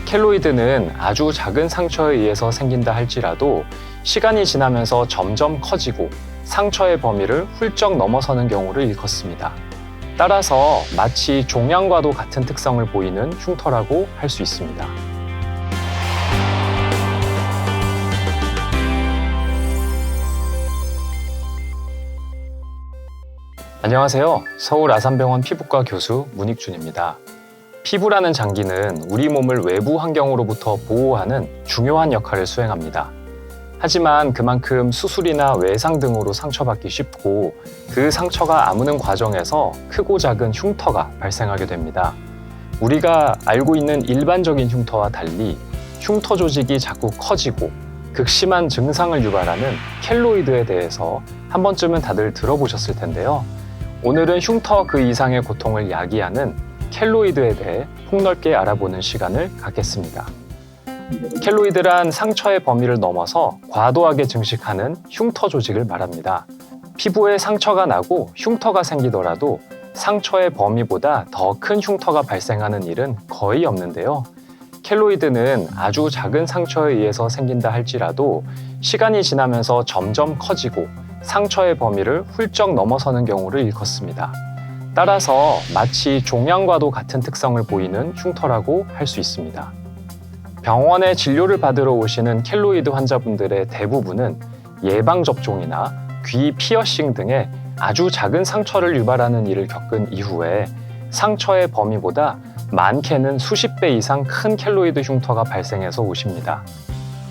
켈로이드는 아주 작은 상처에 의해서 생긴다 할지라도 시간이 지나면서 점점 커지고 상처의 범위를 훌쩍 넘어서는 경우를 일컫습니다. 따라서 마치 종양과도 같은 특성을 보이는 흉터라고 할 수 있습니다. 안녕하세요. 서울 아산병원 피부과 교수 문익준입니다. 피부라는 장기는 우리 몸을 외부 환경으로부터 보호하는 중요한 역할을 수행합니다. 하지만 그만큼 수술이나 외상 등으로 상처받기 쉽고 그 상처가 아무는 과정에서 크고 작은 흉터가 발생하게 됩니다. 우리가 알고 있는 일반적인 흉터와 달리 흉터 조직이 자꾸 커지고 극심한 증상을 유발하는 켈로이드에 대해서 한 번쯤은 다들 들어보셨을 텐데요. 오늘은 흉터 그 이상의 고통을 야기하는 켈로이드에 대해 폭넓게 알아보는 시간을 갖겠습니다. 켈로이드란 상처의 범위를 넘어서 과도하게 증식하는 흉터 조직을 말합니다. 피부에 상처가 나고 흉터가 생기더라도 상처의 범위보다 더 큰 흉터가 발생하는 일은 거의 없는데요. 켈로이드는 아주 작은 상처에 의해서 생긴다 할지라도 시간이 지나면서 점점 커지고 상처의 범위를 훌쩍 넘어서는 경우를 일컫습니다. 따라서 마치 종양과도 같은 특성을 보이는 흉터라고 할 수 있습니다. 병원에 진료를 받으러 오시는 켈로이드 환자분들의 대부분은 예방접종이나 귀 피어싱 등의 아주 작은 상처를 유발하는 일을 겪은 이후에 상처의 범위보다 많게는 수십 배 이상 큰 켈로이드 흉터가 발생해서 오십니다.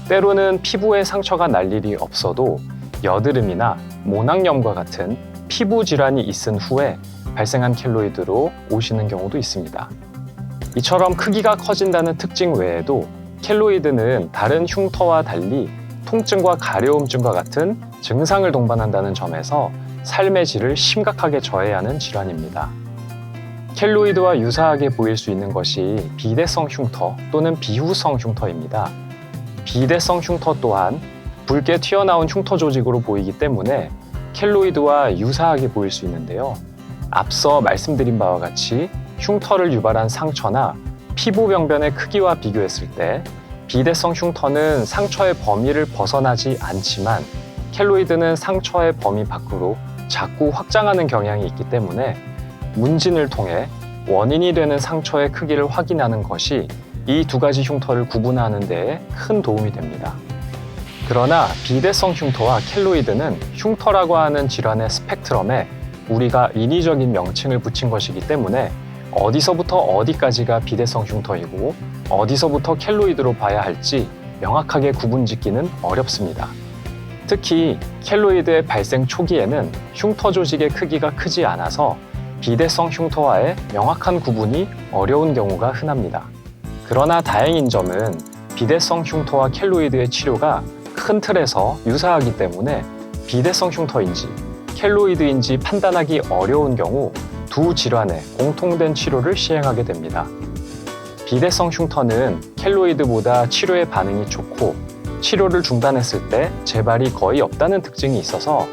때로는 피부에 상처가 날 일이 없어도 여드름이나 모낭염과 같은 피부 질환이 있은 후에 발생한 켈로이드로 오시는 경우도 있습니다. 이처럼 크기가 커진다는 특징 외에도 켈로이드는 다른 흉터와 달리 통증과 가려움증과 같은 증상을 동반한다는 점에서 삶의 질을 심각하게 저해하는 질환입니다. 켈로이드와 유사하게 보일 수 있는 것이 비대성 흉터 또는 비후성 흉터입니다. 비대성 흉터 또한 붉게 튀어나온 흉터 조직으로 보이기 때문에 켈로이드와 유사하게 보일 수 있는데요. 앞서 말씀드린 바와 같이 흉터를 유발한 상처나 피부 병변의 크기와 비교했을 때 비대성 흉터는 상처의 범위를 벗어나지 않지만 켈로이드는 상처의 범위 밖으로 자꾸 확장하는 경향이 있기 때문에 문진을 통해 원인이 되는 상처의 크기를 확인하는 것이 이 두 가지 흉터를 구분하는 데에 큰 도움이 됩니다. 그러나 비대성 흉터와 켈로이드는 흉터라고 하는 질환의 스펙트럼에 우리가 인위적인 명칭을 붙인 것이기 때문에 어디서부터 어디까지가 비대성 흉터이고 어디서부터 켈로이드로 봐야 할지 명확하게 구분짓기는 어렵습니다. 특히 켈로이드의 발생 초기에는 흉터 조직의 크기가 크지 않아서 비대성 흉터와의 명확한 구분이 어려운 경우가 흔합니다. 그러나 다행인 점은 비대성 흉터와 켈로이드의 치료가 큰 틀에서 유사하기 때문에 비대성 흉터인지 켈로이드인지 판단하기 어려운 경우 두 질환의 공통된 치료를 시행하게 됩니다. 비대성 흉터는 켈로이드보다 치료의 반응이 좋고 치료를 중단했을 때 재발이 거의 없다는 특징이 있어서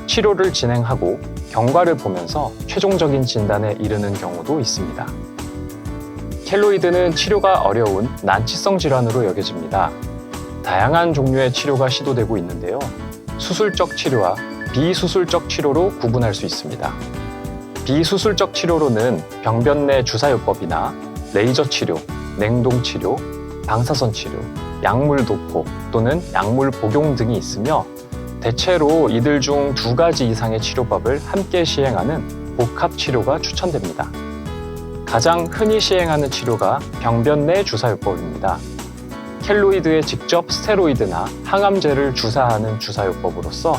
치료를 진행하고 경과를 보면서 최종적인 진단에 이르는 경우도 있습니다. 켈로이드는 치료가 어려운 난치성 질환으로 여겨집니다. 다양한 종류의 치료가 시도되고 있는데요. 수술적 치료와 비수술적 치료로 구분할 수 있습니다. 비수술적 치료로는 병변 내 주사요법이나 레이저 치료, 냉동 치료, 방사선 치료, 약물 도포 또는 약물 복용 등이 있으며 대체로 이들 중 두 가지 이상의 치료법을 함께 시행하는 복합 치료가 추천됩니다. 가장 흔히 시행하는 치료가 병변 내 주사요법입니다. 켈로이드에 직접 스테로이드나 항암제를 주사하는 주사요법으로서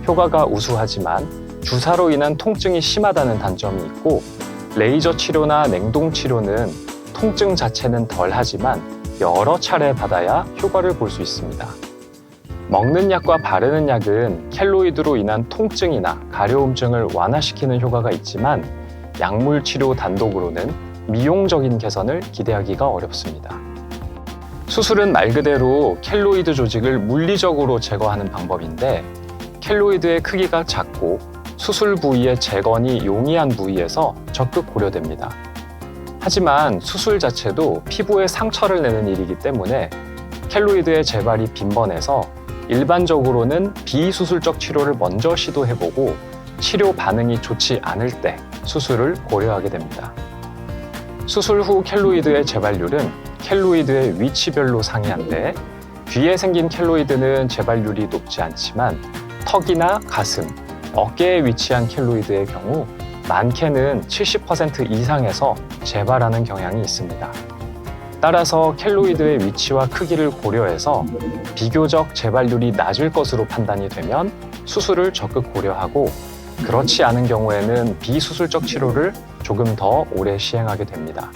효과가 우수하지만 주사로 인한 통증이 심하다는 단점이 있고 레이저 치료나 냉동 치료는 통증 자체는 덜하지만 여러 차례 받아야 효과를 볼 수 있습니다. 먹는 약과 바르는 약은 켈로이드로 인한 통증이나 가려움증을 완화시키는 효과가 있지만 약물 치료 단독으로는 미용적인 개선을 기대하기가 어렵습니다. 수술은 말 그대로 켈로이드 조직을 물리적으로 제거하는 방법인데 켈로이드의 크기가 작고 수술 부위의 재건이 용이한 부위에서 적극 고려됩니다. 하지만 수술 자체도 피부에 상처를 내는 일이기 때문에 켈로이드의 재발이 빈번해서 일반적으로는 비수술적 치료를 먼저 시도해보고 치료 반응이 좋지 않을 때 수술을 고려하게 됩니다. 수술 후 켈로이드의 재발률은 켈로이드의 위치별로 상이한데 귀에 생긴 켈로이드는 재발률이 높지 않지만 턱이나 가슴, 어깨에 위치한 켈로이드의 경우 많게는 70% 이상에서 재발하는 경향이 있습니다. 따라서 켈로이드의 위치와 크기를 고려해서 비교적 재발률이 낮을 것으로 판단이 되면 수술을 적극 고려하고 그렇지 않은 경우에는 비수술적 치료를 조금 더 오래 시행하게 됩니다.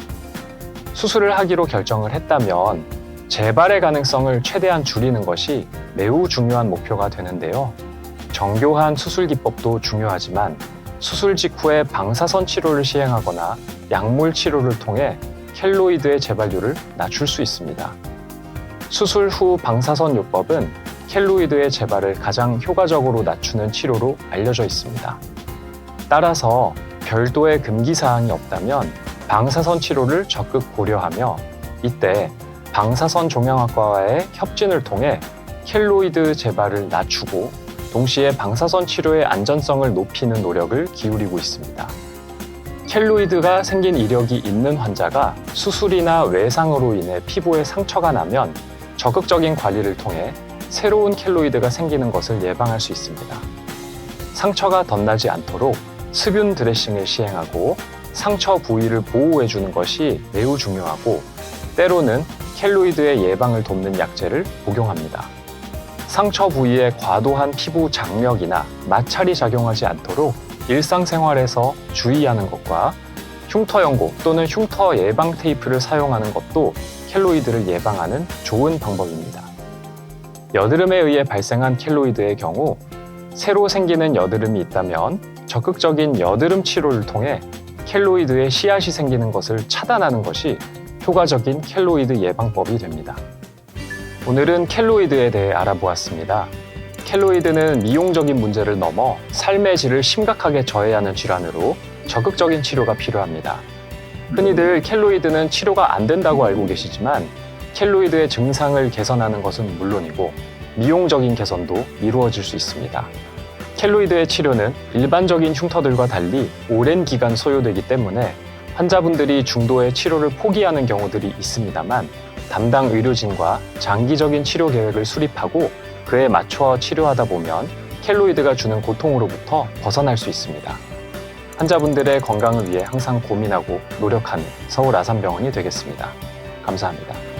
수술을 하기로 결정을 했다면 재발의 가능성을 최대한 줄이는 것이 매우 중요한 목표가 되는데요. 정교한 수술 기법도 중요하지만 수술 직후에 방사선 치료를 시행하거나 약물 치료를 통해 켈로이드의 재발률을 낮출 수 있습니다. 수술 후 방사선 요법은 켈로이드의 재발을 가장 효과적으로 낮추는 치료로 알려져 있습니다. 따라서 별도의 금기사항이 없다면 방사선 치료를 적극 고려하며 이때 방사선 종양학과와의 협진을 통해 켈로이드 재발을 낮추고 동시에 방사선 치료의 안전성을 높이는 노력을 기울이고 있습니다. 켈로이드가 생긴 이력이 있는 환자가 수술이나 외상으로 인해 피부에 상처가 나면 적극적인 관리를 통해 새로운 켈로이드가 생기는 것을 예방할 수 있습니다. 상처가 덧나지 않도록 수분 드레싱을 시행하고 상처 부위를 보호해주는 것이 매우 중요하고 때로는 켈로이드의 예방을 돕는 약제를 복용합니다. 상처 부위에 과도한 피부 장벽이나 마찰이 작용하지 않도록 일상생활에서 주의하는 것과 흉터 연고 또는 흉터 예방 테이프를 사용하는 것도 켈로이드를 예방하는 좋은 방법입니다. 여드름에 의해 발생한 켈로이드의 경우 새로 생기는 여드름이 있다면 적극적인 여드름 치료를 통해 켈로이드의 씨앗이 생기는 것을 차단하는 것이 효과적인 켈로이드 예방법이 됩니다. 오늘은 켈로이드에 대해 알아보았습니다. 켈로이드는 미용적인 문제를 넘어 삶의 질을 심각하게 저해하는 질환으로 적극적인 치료가 필요합니다. 흔히들 켈로이드는 치료가 안 된다고 알고 계시지만 켈로이드의 증상을 개선하는 것은 물론이고 미용적인 개선도 이루어질 수 있습니다. 켈로이드의 치료는 일반적인 흉터들과 달리 오랜 기간 소요되기 때문에 환자분들이 중도의 치료를 포기하는 경우들이 있습니다만 담당 의료진과 장기적인 치료 계획을 수립하고 그에 맞춰 치료하다 보면 켈로이드가 주는 고통으로부터 벗어날 수 있습니다. 환자분들의 건강을 위해 항상 고민하고 노력하는 서울 아산병원이 되겠습니다. 감사합니다.